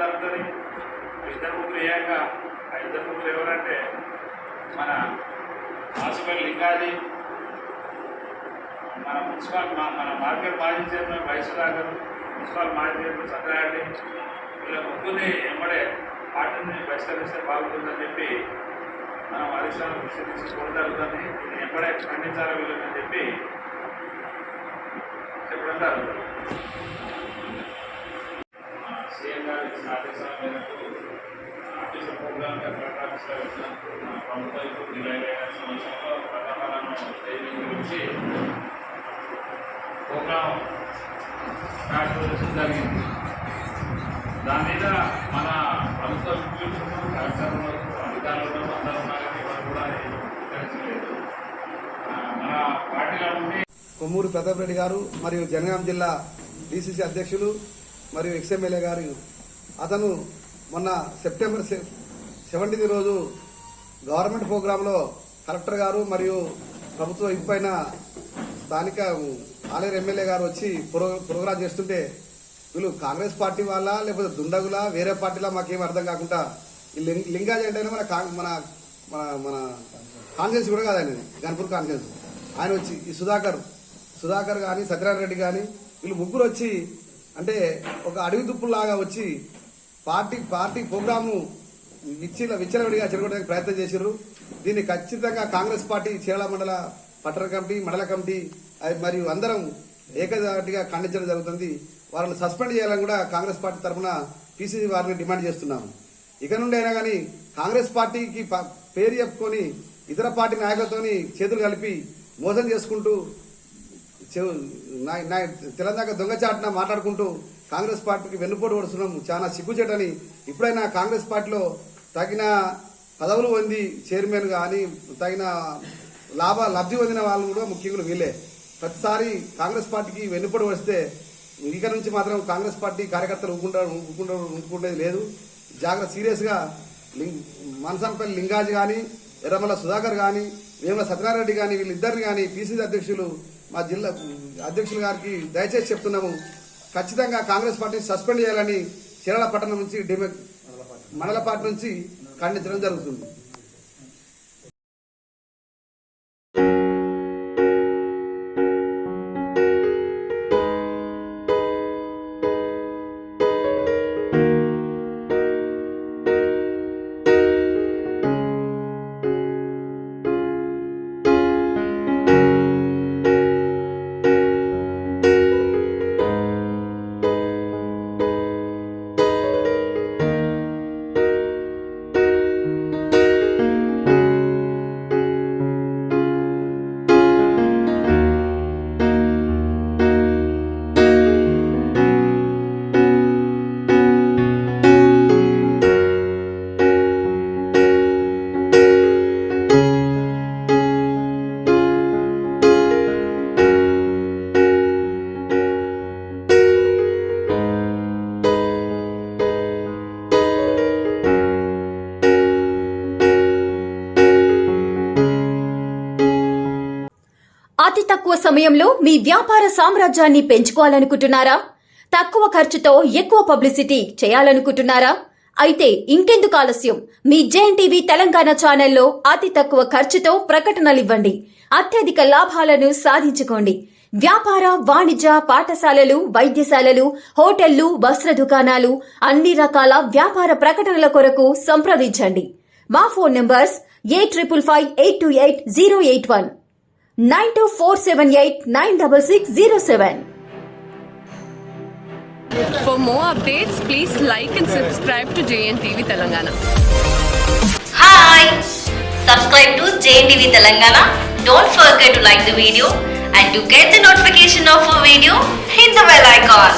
జరుగుతుంది. ఇద్దరు ముగ్గురు ఏకంగా ఆ ఇద్దరు ముగ్గురు ఎవరంటే మన ఆసుపల్లి లింగాది, మన మున్సిపల్ మన మార్కెట్ మాజీ చైర్మన్ వైశ్వరాగర్, మున్సిపల్ మాజీ చైర్మన్ సత్యనారాయణ, వీళ్ళ ముగ్గురిని వెంబడే పార్టీని బహిష్కరిస్తే బాగుంటుందని చెప్పి మనం అధిష్టానం దృష్టి తీసుకోవడం జరుగుతుంది. ఇది వెంబడే ఖండించాలి వీళ్ళని చెప్పి చెప్పడం జరుగుతుంది. సీఎం గారు ఇచ్చిన ఆదేశాల మేరకు ఆఫీసర్ ప్రోగ్రామ్ కలెక్టర్ ఆఫీస్లో వచ్చిన ప్రభుత్వ ఇప్పుడు జూలై సంవత్సరంలో ప్రధానాలను ట్రైనింగ్ గురించి ప్రోగ్రాం స్టార్ట్ జరిగింది. దాని మీద మన ప్రభుత్వ ఉద్యోగులు కలెక్టర్లు అధికారులు అందరూ ఉన్నారని వారు కూడా విస్తరించలేదు. మన పార్టీలో ఉండి కొమ్మూరు ప్రతాప్ రెడ్డి గారు మరియు జనగాం జిల్లా డిసిసి అధ్యక్షులు మరియు ఎక్స్ఎమ్మెల్యే గారు అతను మొన్న సెప్టెంబర్ 17 రోజు గవర్నమెంట్ ప్రోగ్రాంలో కలెక్టర్ గారు మరియు ప్రభుత్వ ఇంపైన స్థానిక ఆలేరు ఎమ్మెల్యే గారు వచ్చి ప్రోగ్రాం చేస్తుంటే వీళ్ళు కాంగ్రెస్ పార్టీ వాళ్ళ లేకపోతే దుండగులా వేరే పార్టీలా మాకేం అర్థం కాకుండా ఈ లింగాజీ అంటే మన మన మన కాన్ఫరెన్స్ కూడా కాదు, ఆయన గన్పూర్ కాన్ఫరెన్స్. ఆయన వచ్చి ఈ సుధాకర్ కానీ సత్యనారాయణ రెడ్డి కానీ వీళ్ళు ముగ్గురు వచ్చి అంటే ఒక అడవి దుప్పులాగా వచ్చి పార్టీ ప్రోగ్రాము విచ్చలవిడిగా చెడగొట్టడానికి ప్రయత్నం చేశారు. దీన్ని ఖచ్చితంగా కాంగ్రెస్ పార్టీ చీరాల మండల పట్టణ కమిటీ, మండల కమిటీ మరియు అందరం ఏకదాటిగా ఖండించడం జరుగుతుంది. వాళ్ళని సస్పెండ్ చేయాలని కూడా కాంగ్రెస్ పార్టీ తరఫున పిసిసి వారిని డిమాండ్ చేస్తున్నాము. ఇక నుండి అయినా కానీ కాంగ్రెస్ పార్టీకి పేరు చెప్పుకొని ఇతర పార్టీ నాయకులతో చేతులు కలిపి మోసం చేసుకుంటూ తెలంగాణ దొంగచాటున మాట్లాడుకుంటూ కాంగ్రెస్ పార్టీకి వెన్నుపోటు పడుతున్నాం. చాలా సిగ్గుచేటని. ఇప్పుడైనా కాంగ్రెస్ పార్టీలో తగిన పదవులు పొంది చైర్మన్ కానీ తగిన లబ్ధి పొందిన వాళ్ళు కూడా ముఖ్యంగా వీళ్ళే. ప్రతిసారి కాంగ్రెస్ పార్టీకి వెన్నుపోటు వస్తే ఇక నుంచి మాత్రం కాంగ్రెస్ పార్టీ కార్యకర్తలు ఊరుకుంటేది లేదు. జాగ్రత్త సీరియస్గా మనసంపల్లి లింగాజీ కానీ, ఎర్రమల్ల సుధాకర్ కానీ, వేముల సత్యనారాయణ రెడ్డి కానీ వీళ్ళిద్దరిని కానీ పిసిసి అధ్యక్షులు మా జిల్లా అధ్యక్షులు గారికి దయచేసి చెప్తున్నాము. ఖచ్చితంగా కాంగ్రెస్ పార్టీని సస్పెండ్ చేయాలని చీరాల పట్టణం నుంచి మండల పార్టీ నుంచి ఖండించడం జరుగుతుంది. అతి తక్కువ సమయంలో మీ వ్యాపార సామ్రాజ్యాన్ని పెంచుకోవాలనుకుంటున్నారా? తక్కువ ఖర్చుతో ఎక్కువ పబ్లిసిటీ చేయాలనుకుంటున్నారా? అయితే ఇంకెందుకు ఆలస్యం? మీ జేఎన్టీవీ తెలంగాణ ఛానల్లో అతి తక్కువ ఖర్చుతో ప్రకటనలివ్వండి. అత్యధిక లాభాలను సాధించుకోండి. వ్యాపార, వాణిజ్య, పాఠశాలలు, వైద్యశాలలు, హోటళ్లు, వస్త్ర దుకాణాలు, అన్ని రకాల వ్యాపార ప్రకటనల కొరకు సంప్రదించండి. మా phone numbers 8558288081 9247896607. For more updates, please like and subscribe to JNTV Telangana. Hi! Subscribe to JNTV Telangana. Don't forget to like the video and to get the notification of a video, hit the bell icon.